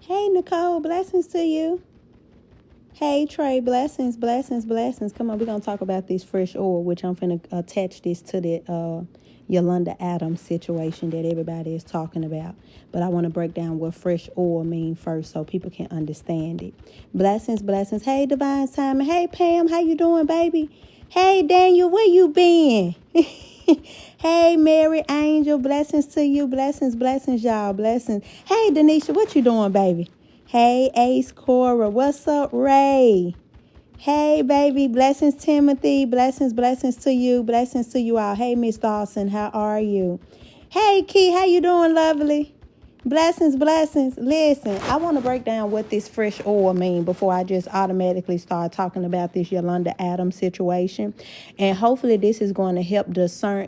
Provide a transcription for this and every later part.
Hey, Nicole, blessings to you. Hey, Trey, blessings, blessings, blessings. Come on, we're going to talk about this fresh oil, which I'm going to attach this to that Yolanda Adams situation that everybody is talking about. But I want to break down what fresh oil means first so people can understand it. Blessings, blessings. Hey, Divine Simon. Hey, Pam, how you doing, baby? Hey, Daniel, where you been? Hey, Mary Angel, blessings to you. Blessings, blessings, y'all. Blessings. Hey, Denisha, what you doing, baby? Hey, Ace Cora, what's up, Ray? Hey, baby, blessings, Timothy. Blessings, blessings to you. Blessings to you all. Hey, Miss Dawson, how are you? Hey, Key, how you doing, lovely? Blessings, blessings. Listen, I want to break down what this fresh oil mean before I just automatically start talking about this Yolanda Adams situation. And hopefully this is going to help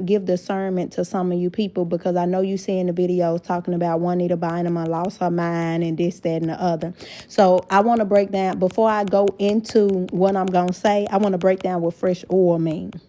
give discernment to some of you people, because I know you see in the videos talking about Juanita Bynum lost her mind and this, that, and the other. So I want to break down, before I go into what I'm going to say, I want to break down what fresh oil means.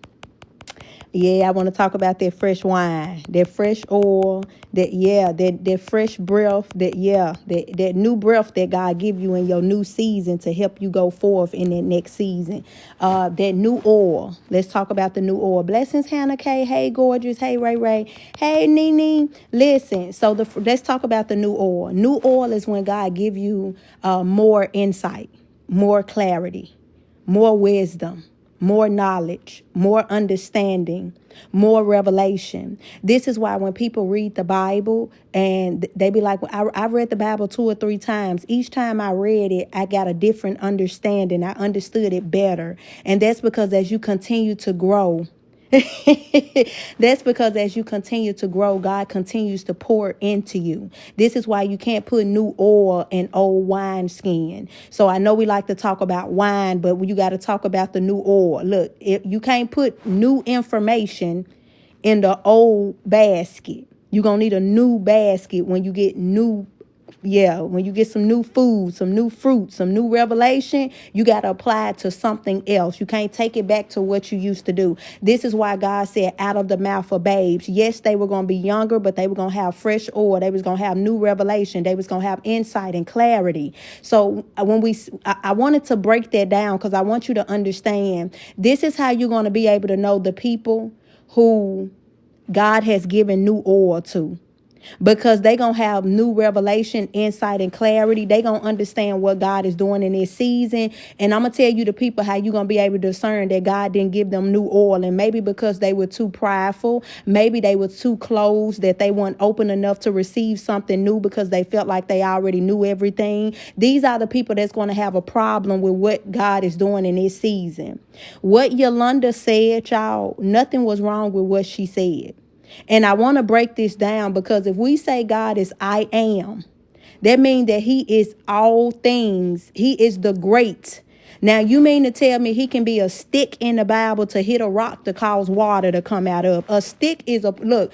Yeah, I want to talk about that fresh wine, that fresh oil, that fresh breath, that new breath that God give you in your new season to help you go forth in that next season. That new oil. Let's talk about the new oil. Blessings, Hannah K. Hey, gorgeous. Hey, Ray Ray. Hey, Nene. Listen, so let's talk about the new oil. New oil is when God give you more insight, more clarity, more wisdom, more knowledge, more understanding, more revelation. This is why when people read the Bible and they be like, I read the Bible 2 or 3 times. Each time I read it, I got a different understanding. I understood it better. And that's because as you continue to grow, that's because as you continue to grow, God continues to pour into you. This is why you can't put new oil in old wine skin. So I know we like to talk about wine, but you got to talk about the new oil. Look, you can't put new information in the old basket. You're going to need a new basket when you get when you get some new food, some new fruit, some new revelation, you got to apply it to something else. You can't take it back to what you used to do. This is why God said, out of the mouth of babes. Yes, they were going to be younger, but they were going to have fresh oil. They was going to have new revelation. They was going to have insight and clarity. So I wanted to break that down because I want you to understand this is how you're going to be able to know the people who God has given new oil to. Because they going to have new revelation, insight, and clarity. They going to understand what God is doing in this season. And I'm going to tell you the people how you going to be able to discern that God didn't give them new oil. And maybe because they were too prideful. Maybe they were too closed, that they weren't open enough to receive something new because they felt like they already knew everything. These are the people that's going to have a problem with what God is doing in this season. What Yolanda said, y'all, nothing was wrong with what she said. And I want to break this down because if we say God is I am, that means that he is all things. He is the great. Now, you mean to tell me he can be a stick in the Bible to hit a rock to cause water to come out of? A stick is look,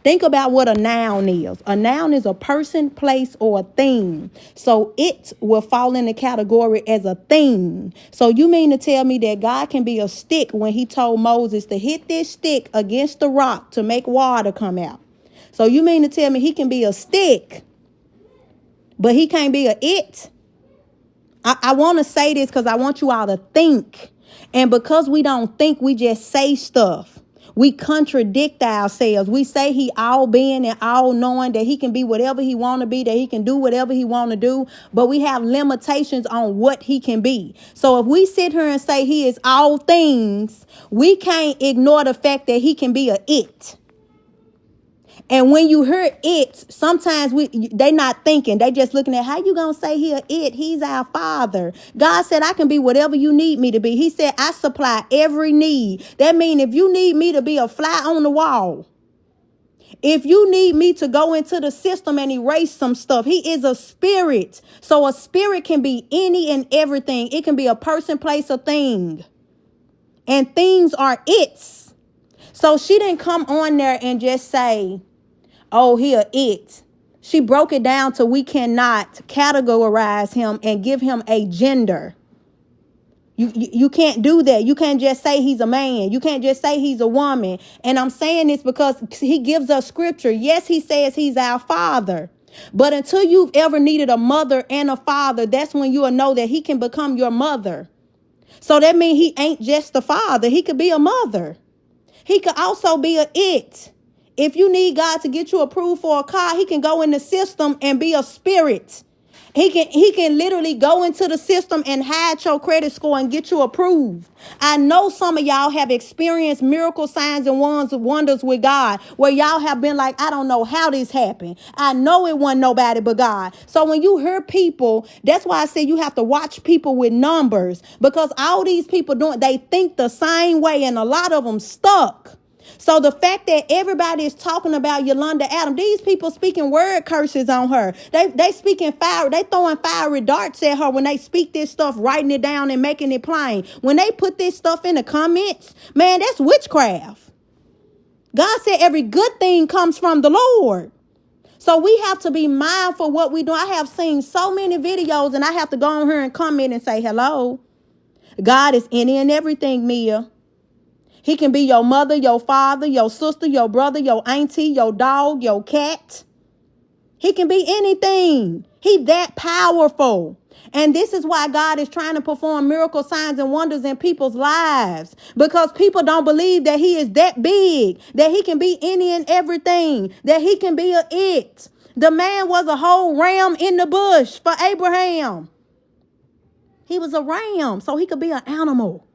think about what a noun is. A noun is a person, place, or a thing. So it will fall in the category as a thing. So you mean to tell me that God can be a stick when he told Moses to hit this stick against the rock to make water come out? So you mean to tell me he can be a stick, but he can't be a it? I want to say this because I want you all to think. And because we don't think, we just say stuff. We contradict ourselves. We say he all being and all knowing, that he can be whatever he want to be, that he can do whatever he want to do. But we have limitations on what he can be. So if we sit here and say he is all things, we can't ignore the fact that he can be a it. And when you hear it, sometimes they not thinking. They just looking at how you going to say he it. He's our father. God said, I can be whatever you need me to be. He said, I supply every need. That means if you need me to be a fly on the wall, if you need me to go into the system and erase some stuff, he is a spirit. So a spirit can be any and everything. It can be a person, place, or thing. And things are its. So she didn't come on there and just say, oh, he a it. She broke it down to we cannot categorize him and give him a gender. You can't do that. You can't just say he's a man. You can't just say he's a woman. And I'm saying this because he gives us scripture. Yes, he says he's our father. But until you've ever needed a mother and a father, that's when you'll know that he can become your mother. So that means he ain't just a father. He could be a mother. He could also be a it. If you need God to get you approved for a car, he can go in the system and be a spirit. He can literally go into the system and hide your credit score and get you approved. I know some of y'all have experienced miracle signs and wonders with God, where y'all have been like, I don't know how this happened. I know it wasn't nobody but God. So when you hear people, that's why I say you have to watch people with numbers, because all these people they think the same way, and a lot of them stuck. So the fact that everybody is talking about Yolanda Adams, these people speaking word curses on her. They speaking fire. They throwing fiery darts at her when they speak this stuff, writing it down and making it plain. When they put this stuff in the comments, man, that's witchcraft. God said every good thing comes from the Lord. So we have to be mindful what we do. I have seen so many videos, and I have to go on here and comment and say, hello. God is any and everything, Mia. He can be your mother, your father, your sister, your brother, your auntie, your dog, your cat. He can be anything. He's that powerful. And this is why God is trying to perform miracle signs and wonders in people's lives. Because people don't believe that he is that big, that he can be any and everything, that he can be a it. The man was a whole ram in the bush for Abraham. He was a ram, so he could be an animal.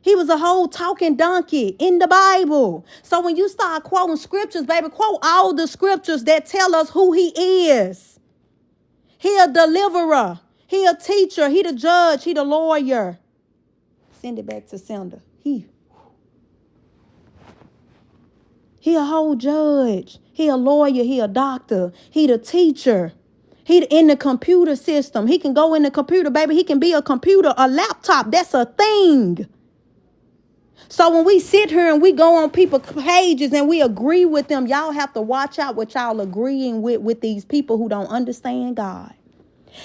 He was a whole talking donkey in the Bible. So when you start quoting scriptures, baby, quote all the scriptures that tell us who he is. He a deliverer. He a teacher. He the judge. He the lawyer. Send it back to sender. He a whole judge. He a lawyer. He a doctor. He the teacher. He in the computer system. He can go in the computer, baby. He can be a computer, a laptop. That's a thing. So when we sit here and we go on people's pages and we agree with them, y'all have to watch out what y'all agreeing with these people who don't understand God.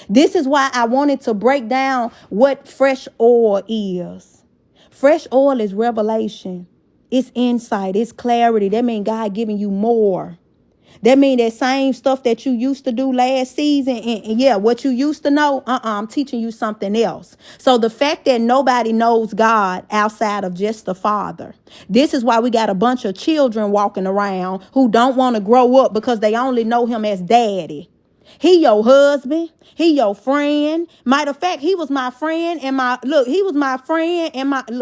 This is why I wanted to break down what fresh oil is. Fresh oil is revelation. It's insight. It's clarity. That means God giving you more. That means that same stuff that you used to do last season, and yeah, what you used to know, I'm teaching you something else. So the fact that nobody knows God outside of just the Father, this is why we got a bunch of children walking around who don't want to grow up because they only know him as daddy. He your husband. He your friend. Matter of fact, he was my friend he was my friend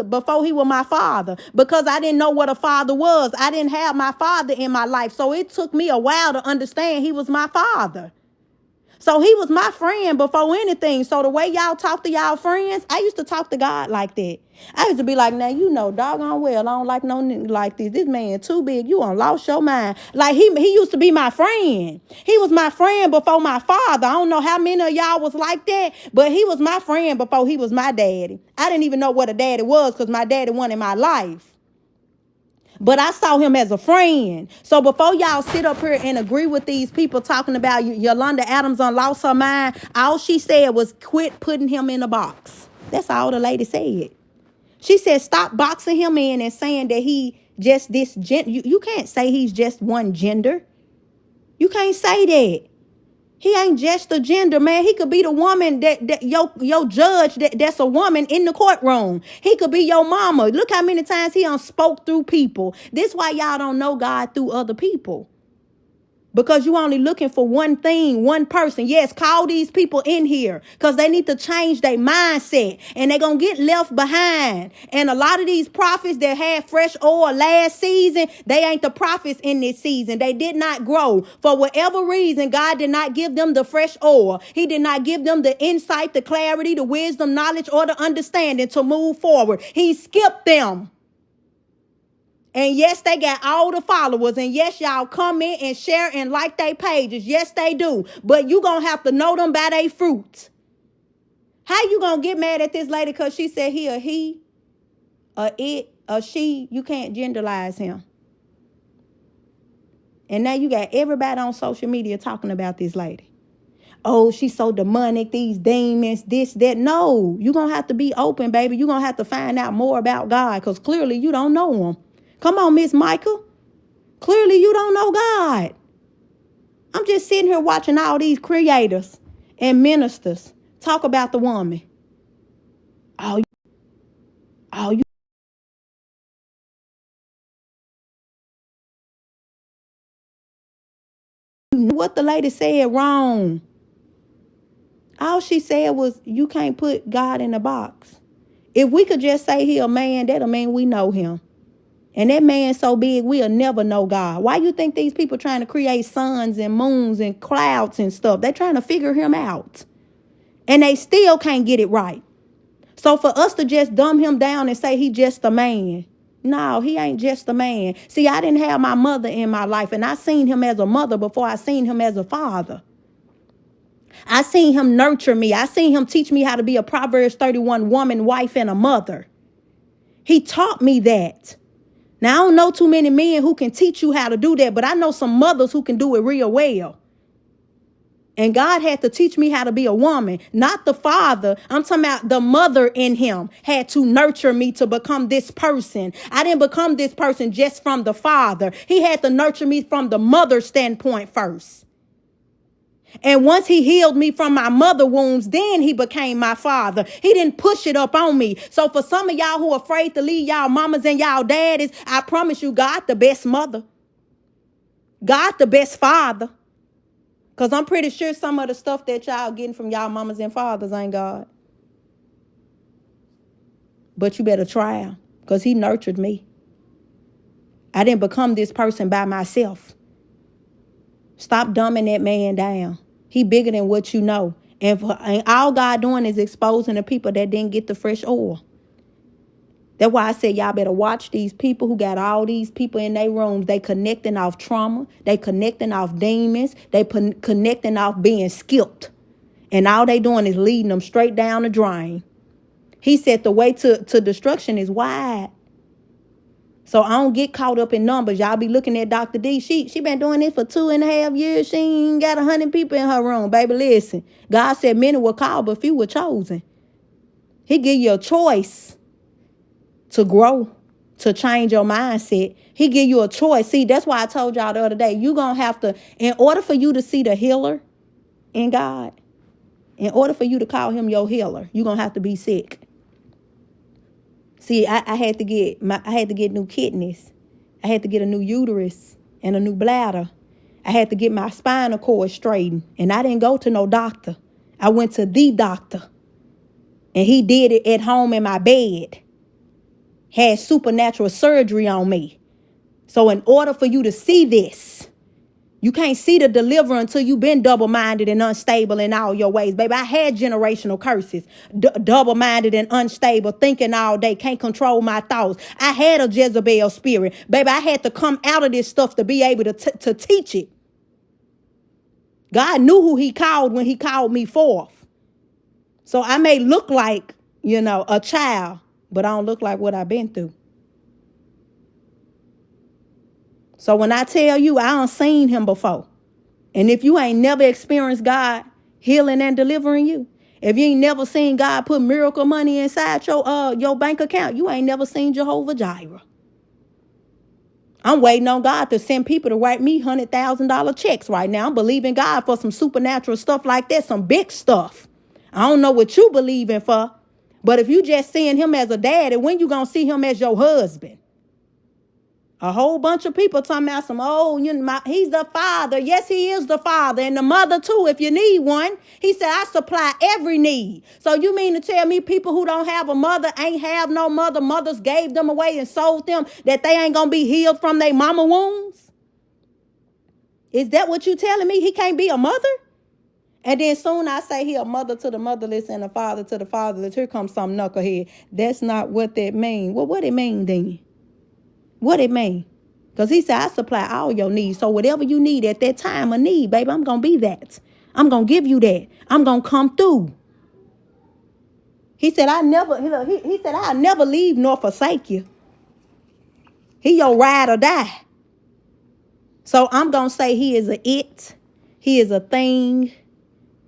before he was my father, because I didn't know what a father was. I didn't have my father in my life. So it took me a while to understand he was my father. So he was my friend before anything. So the way y'all talk to y'all friends, I used to talk to God like that. I used to be like, now, you know, doggone well, I don't like no nigga like this. This man too big. You done lost your mind. Like he used to be my friend. He was my friend before my father. I don't know how many of y'all was like that, but he was my friend before he was my daddy. I didn't even know what a daddy was because my daddy wasn't in my life. But I saw him as a friend. So before y'all sit up here and agree with these people talking about Yolanda Adams done lost her mind, all she said was quit putting him in a box. That's all the lady said. She said stop boxing him in and saying that he just this gender. You can't say he's just one gender. You can't say that. He ain't just a gender, man. He could be the woman that your judge that's a woman in the courtroom. He could be your mama. Look how many times he done spoke through people. This why y'all don't know God through other people. Because you only looking for one thing, one person. Yes, call these people in here because they need to change their mindset and they're going to get left behind. And a lot of these prophets that had fresh oil last season, they ain't the prophets in this season. They did not grow. For whatever reason, God did not give them the fresh oil. He did not give them the insight, the clarity, the wisdom, knowledge, or the understanding to move forward. He skipped them. And yes, they got all the followers. And yes, y'all comment and share and like their pages. Yes, they do. But you going to have to know them by their fruit. How you going to get mad at this lady because she said he, a it, a she? You can't genderize him. And now you got everybody on social media talking about this lady. Oh, she's so demonic, these demons, this, that. No, you're going to have to be open, baby. You're going to have to find out more about God because clearly you don't know him. Come on, Miss Michael. Clearly you don't know God. I'm just sitting here watching all these creators and ministers talk about the woman. All you know what the lady said wrong. All she said was, you can't put God in a box. If we could just say he a man, that'll mean we know him. And that man so big, we'll never know God. Why you think these people trying to create suns and moons and clouds and stuff? They're trying to figure him out. And they still can't get it right. So for us to just dumb him down and say he just a man. No, he ain't just a man. See, I didn't have my mother in my life, and I seen him as a mother before I seen him as a father. I seen him nurture me. I seen him teach me how to be a Proverbs 31 woman, wife, and a mother. He taught me that. Now, I don't know too many men who can teach you how to do that, but I know some mothers who can do it real well. And God had to teach me how to be a woman, not the father. I'm talking about the mother in him had to nurture me to become this person. I didn't become this person just from the father. He had to nurture me from the mother standpoint first. And once he healed me from my mother wounds, then he became my father. He didn't push it up on me. So for some of y'all who are afraid to leave y'all mamas and y'all daddies, I promise you, God the best mother. God the best father. Because I'm pretty sure some of the stuff that y'all getting from y'all mamas and fathers ain't God. But you better try him, because he nurtured me. I didn't become this person by myself. Stop dumbing that man down. He bigger than what you know. And all God doing is exposing the people that didn't get the fresh oil. That's why I said y'all better watch these people who got all these people in their rooms. They connecting off trauma. They connecting off demons. They connecting off being skipped. And all they doing is leading them straight down the drain. He said the way to destruction is wide. So I don't get caught up in numbers. Y'all be looking at Dr. D. She been doing this for 2.5 years. She ain't got 100 people in her room. Baby, listen. God said many were called, but few were chosen. He give you a choice to grow, to change your mindset. He give you a choice. See, that's why I told y'all the other day, you going to have to, in order for you to see the healer in God, in order for you to call him your healer, you're going to have to be sick. See, I had to get new kidneys. I had to get a new uterus and a new bladder. I had to get my spinal cord straightened. And I didn't go to no doctor. I went to the doctor. And he did it at home in my bed. Had supernatural surgery on me. So in order for you to see this, you can't see the deliverer until you've been double-minded and unstable in all your ways. Baby, I had generational curses. Double-minded and unstable, thinking all day, can't control my thoughts. I had a Jezebel spirit. Baby, I had to come out of this stuff to be able to teach it. God knew who he called when he called me forth. So I may look like, a child, but I don't look like what I've been through. So when I tell you, I done seen him before. And if you ain't never experienced God healing and delivering you, if you ain't never seen God put miracle money inside your bank account, you ain't never seen Jehovah Jireh. I'm waiting on God to send people to write me $100,000 checks right now. I'm believing God for some supernatural stuff like that, some big stuff. I don't know what you believing for, but if you just seeing him as a daddy, when you gonna see him as your husband? A whole bunch of people talking about he's the father. Yes, he is the father. And the mother too, if you need one. He said, I supply every need. So you mean to tell me people who don't have a mother ain't have no mother, mothers gave them away and sold them, that they ain't going to be healed from their mama wounds? Is that what you telling me? He can't be a mother? And then soon I say he a mother to the motherless and a father to the fatherless. Here comes some knucklehead. That's not what that mean. Well, what it mean then? What it mean? Because he said, I supply all your needs. So whatever you need at that time of need, baby, I'm going to be that. I'm going to give you that. I'm going to come through. He said, I'll never leave nor forsake you. He your ride or die. So I'm going to say he is a it. He is a thing.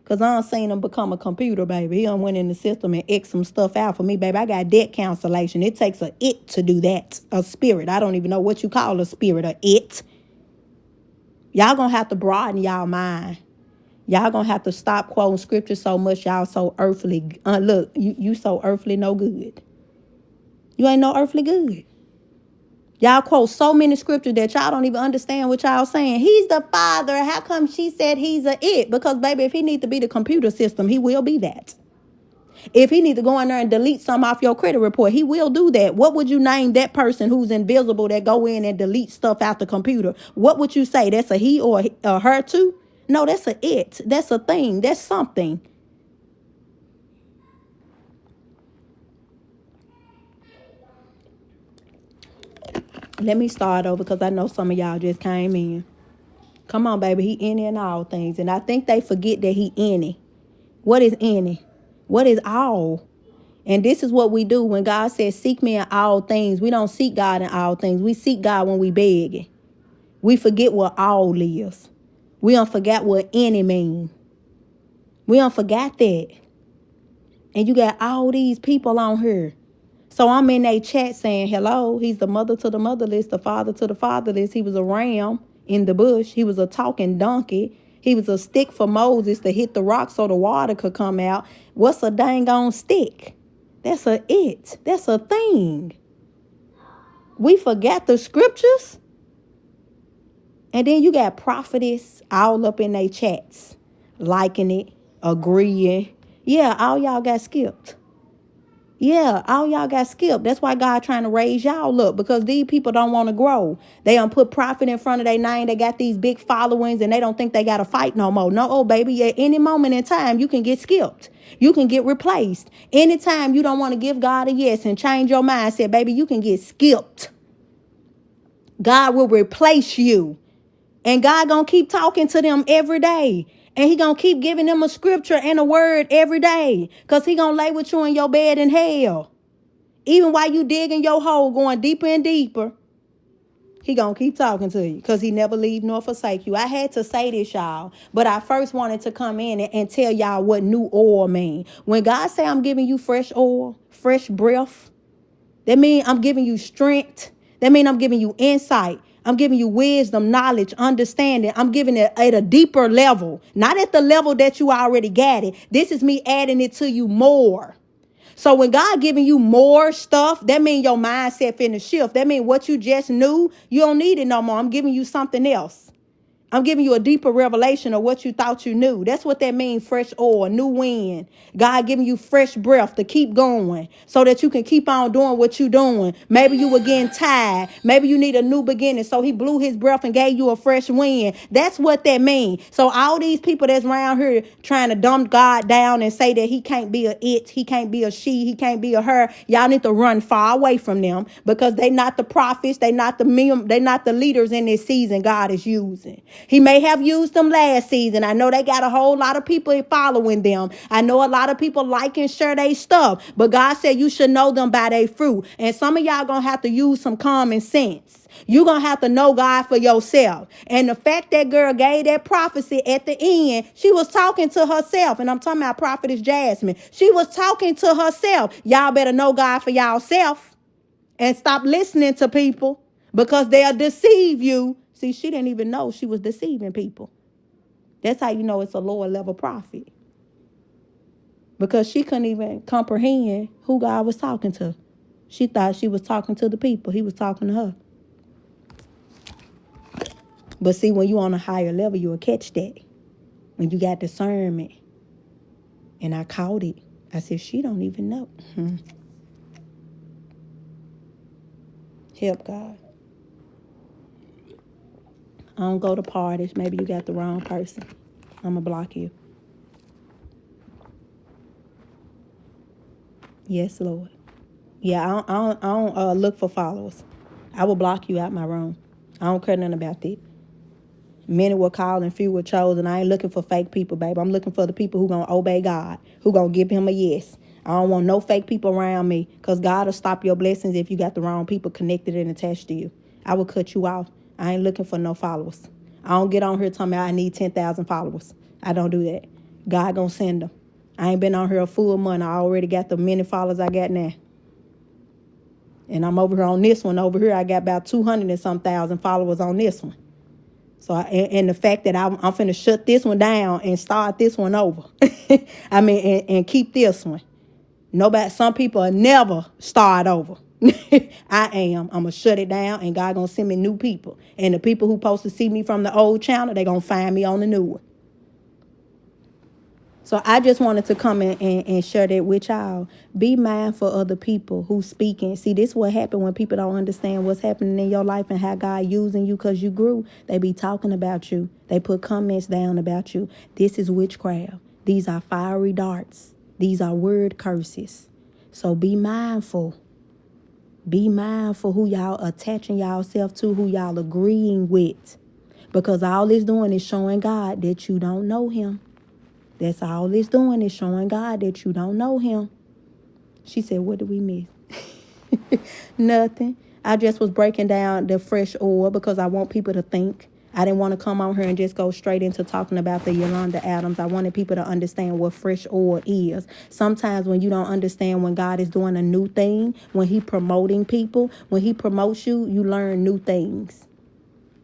Because I done seen him become a computer, baby. He done went in the system and X some stuff out for me, baby. I got debt cancellation. It takes a it to do that. A spirit. I don't even know what you call a spirit. A it. Y'all gonna have to broaden y'all mind. Y'all gonna have to stop quoting scripture so much. Y'all so earthly. Look, you so earthly no good. You ain't no earthly good. Y'all quote so many scriptures that y'all don't even understand what y'all saying. He's the Father. How come she said he's a it? Because, baby, if he need to be the computer system, he will be that. If he need to go in there and delete some off your credit report, he will do that. What would you name that person who's invisible that go in and delete stuff out the computer? What would you say? That's a he or a her too? No, that's a it. That's a thing. That's something. Let me start over because I know some of y'all just came in. Come on, baby. He in it in all things. And I think they forget that he in it. What is in it? What is all? And this is what we do when God says, seek me in all things. We don't seek God in all things. We seek God when we begging. We forget what all is. We don't forget what any mean. We don't forget that. And you got all these people on here. So I'm in a chat saying, hello, he's the mother to the motherless, the father to the fatherless. He was a ram in the bush. He was a talking donkey. He was a stick for Moses to hit the rock so the water could come out. What's a dang on stick? That's a it. That's a thing. We forget the scriptures. And then you got prophetess all up in their chats, liking it, agreeing. Yeah, all y'all got skipped. Yeah, all y'all got skipped. That's why God trying to raise y'all up, because these people don't want to grow. They don't put prophet in front of their name. They got these big followings and they don't think they got to fight no more. No, oh, baby, at any moment in time, you can get skipped. You can get replaced. Anytime you don't want to give God a yes and change your mindset, baby, you can get skipped. God will replace you. And God gonna keep talking to them every day. And he gonna keep giving them a scripture and a word every day. Because he gonna lay with you in your bed in hell. Even while you digging your hole, going deeper and deeper, he gonna keep talking to you. Because he never leave nor forsake you. I had to say this, y'all. But I first wanted to come in and tell y'all what new oil mean. When God say I'm giving you fresh oil, fresh breath, that means I'm giving you strength. That means I'm giving you insight. I'm giving you wisdom, knowledge, understanding. I'm giving it at a deeper level, not at the level that you already got it. This is me adding it to you more. So when God giving you more stuff, that means your mindset finna shift. That means what you just knew, you don't need it no more. I'm giving you something else. I'm giving you a deeper revelation of what you thought you knew. That's what that means, fresh oil, new wind. God giving you fresh breath to keep going so that you can keep on doing what you're doing. Maybe you were getting tired. Maybe you need a new beginning. So he blew his breath and gave you a fresh wind. That's what that means. So all these people that's around here trying to dumb God down and say that he can't be a it, he can't be a she, he can't be a her, y'all need to run far away from them, because they not the prophets, they not the leaders in this season God is using. He may have used them last season. I know they got a whole lot of people following them. I know a lot of people like and share their stuff. But God said you should know them by their fruit. And some of y'all going to have to use some common sense. You're going to have to know God for yourself. And the fact that girl gave that prophecy at the end, she was talking to herself. And I'm talking about Prophetess Jasmine. She was talking to herself. Y'all better know God for yourself and stop listening to people, because they'll deceive you. See, she didn't even know she was deceiving people. That's how you know it's a lower level prophet. Because she couldn't even comprehend who God was talking to. She thought she was talking to the people. He was talking to her. But see, when you on a higher level, you'll catch that. When you got discernment. And I caught it. I said, she don't even know. Help, God. I don't go to parties. Maybe you got the wrong person. I'm going to block you. Yes, Lord. Yeah, I don't look for followers. I will block you out my room. I don't care nothing about that. Many were called and few were chosen. I ain't looking for fake people, babe. I'm looking for the people who going to obey God, who going to give him a yes. I don't want no fake people around me, because God will stop your blessings if you got the wrong people connected and attached to you. I will cut you off. I ain't looking for no followers. I don't get on here talking about I need 10,000 followers. I don't do that. God gonna send them. I ain't been on here a full month. I already got the many followers I got now. And I'm over here on this one. Over here, I got about 200 and some thousand followers on this one. So, and the fact that I'm finna shut this one down and start this one over. I mean, and keep this one. Nobody, some people will never start over. I am. I'm going to shut it down, and God going to send me new people. And the people who supposed to see me from the old channel, they going to find me on the new one. So I just wanted to come in and share that with y'all. Be mindful of the people who speaking. See, this is what happened when people don't understand what's happening in your life and how God using you because you grew. They be talking about you. They put comments down about you. This is witchcraft. These are fiery darts. These are word curses. So be mindful. Be mindful who y'all attaching yourself to, who y'all agreeing with. Because all it's doing is showing God that you don't know him. That's all it's doing is showing God that you don't know him. She said, what did we miss? Nothing. I just was breaking down the fresh oil because I want people to think. I didn't want to come on here and just go straight into talking about the Yolanda Adams. I wanted people to understand what fresh oil is. Sometimes when you don't understand when God is doing a new thing, when he promoting people, when he promotes you, you learn new things.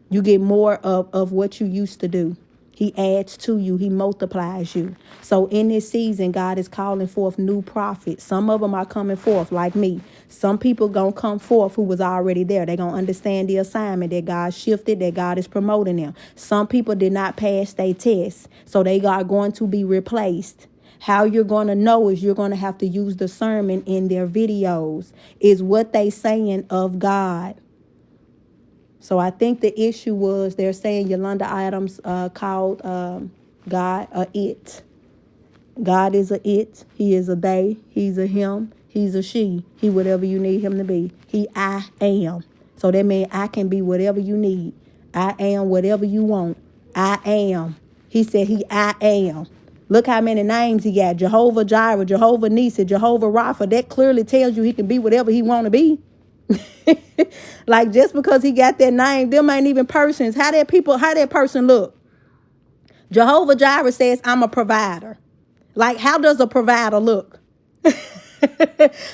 You get more of what you used to do. He adds to you. He multiplies you. So in this season, God is calling forth new prophets. Some of them are coming forth like me. Some people going to come forth who was already there. They're going to understand the assignment that God shifted, that God is promoting them. Some people did not pass their test, so they are going to be replaced. How you're going to know is you're going to have to use the sermon in their videos. Is what they saying of God. So I think the issue was they're saying Yolanda Adams called God a it. God is a it. He is a they. He's a him. He's a she. He whatever you need him to be. He I am. So that means I can be whatever you need. I am whatever you want. I am. He said I am. Look how many names he got. Jehovah Jireh, Jehovah Nissi, Jehovah Rapha. That clearly tells you he can be whatever he want to be. Like just because he got that name, them ain't even persons. How that person look? Jehovah Jireh says, I'm a provider. Like, how does a provider look?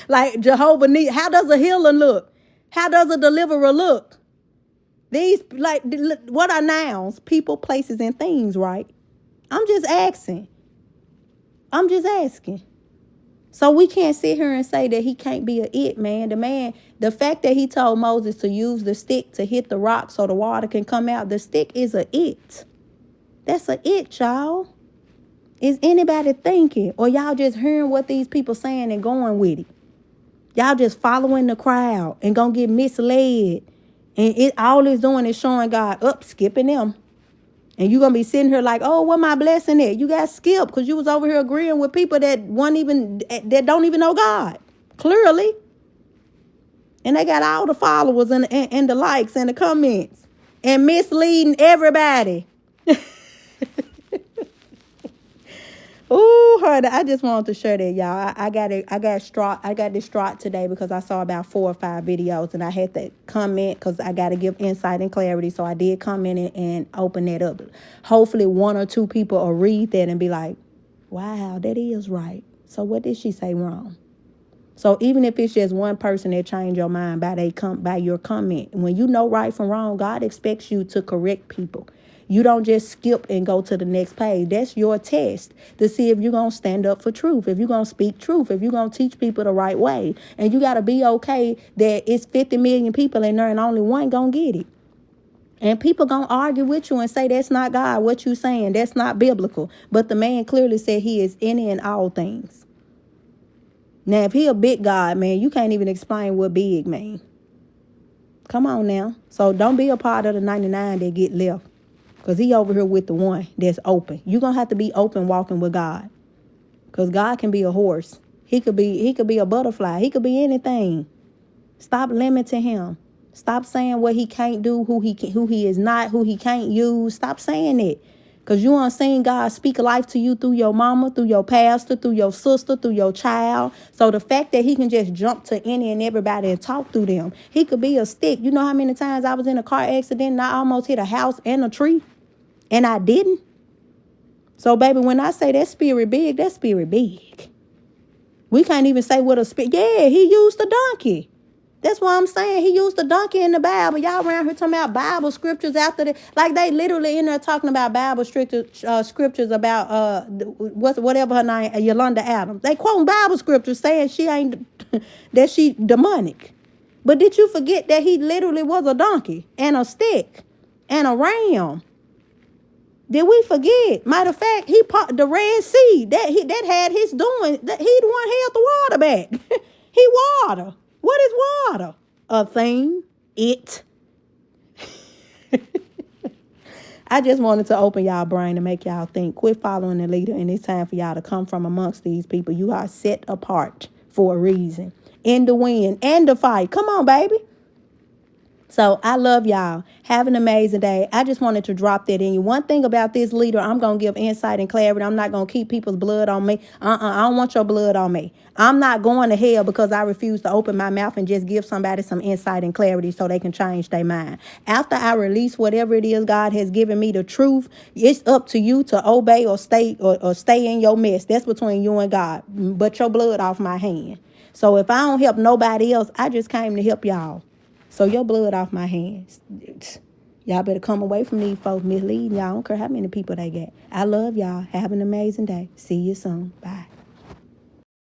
Like Jehovah Nissi, how does a healer look? How does a deliverer look? These, like, what are nouns? People, places, and things, right? I'm just asking. So we can't sit here and say that he can't be a it, man. The fact that he told Moses to use the stick to hit the rock so the water can come out, the stick is a it. That's a it, y'all. Is anybody thinking? Or y'all just hearing what these people saying and going with it? Y'all just following the crowd and gonna get misled. And all it's doing is showing God up, skipping them. And you're going to be sitting here like, oh, what my blessing at? You got skipped because you was over here agreeing with people that don't even know God. Clearly. And they got all the followers and the likes and the comments. And misleading everybody. Ooh, honey, I just wanted to share that, y'all. I got distraught today because I saw about 4 or 5 videos and I had to comment because I got to give insight and clarity. So I did comment and open that up. Hopefully 1 or 2 people will read that and be like, wow, that is right. So what did she say wrong? So even if it's just one person that changed your mind by your comment, when you know right from wrong, God expects you to correct people. You don't just skip and go to the next page. That's your test to see if you're going to stand up for truth, if you're going to speak truth, if you're going to teach people the right way. And you got to be okay that it's 50 million people in there and only one going to get it. And people going to argue with you and say, that's not God. What you saying? That's not biblical. But the man clearly said he is in and all things. Now, if he a big God, man, you can't even explain what big mean. Come on now. So don't be a part of the 99 that get left. Because he over here with the one that's open. You're going to have to be open walking with God. Because God can be a horse. He could be a butterfly. He could be anything. Stop limiting him. Stop saying what he can't do, who he is not, who he can't use. Stop saying it. Because you aren't seeing God speak life to you through your mama, through your pastor, through your sister, through your child. So the fact that he can just jump to any and everybody and talk through them. He could be a stick. You know how many times I was in a car accident and I almost hit a house and a tree? And I didn't. So, baby, when I say that spirit big, that spirit big. We can't even say what a spirit. Yeah, he used a donkey. That's why I'm saying he used a donkey in the Bible. Y'all around here talking about Bible scriptures after the, like they literally in there talking about Bible scriptures about whatever her name, Yolanda Adams. They quoting Bible scriptures saying she ain't that she demonic. But did you forget that he literally was a donkey and a stick and a ram? Did we forget? Matter of fact, he part the Red Sea that had his doing. That he the one held the water back. He water. What is water? A thing. It. I just wanted to open y'all brain and make y'all think. Quit following the leader, and it's time for y'all to come from amongst these people. You are set apart for a reason. In the win and the fight. Come on, baby. So I love y'all. Have an amazing day. I just wanted to drop that in you. One thing about this leader, I'm going to give insight and clarity. I'm not going to keep people's blood on me. I don't want your blood on me. I'm not going to hell because I refuse to open my mouth and just give somebody some insight and clarity so they can change their mind. After I release whatever it is God has given me, the truth, it's up to you to obey or stay in your mess. That's between you and God. But your blood off my hand. So if I don't help nobody else, I just came to help y'all. So your blood off my hands. Y'all better come away from these folks misleading y'all. I don't care how many people they got. I love y'all. Have an amazing day. See you soon. Bye.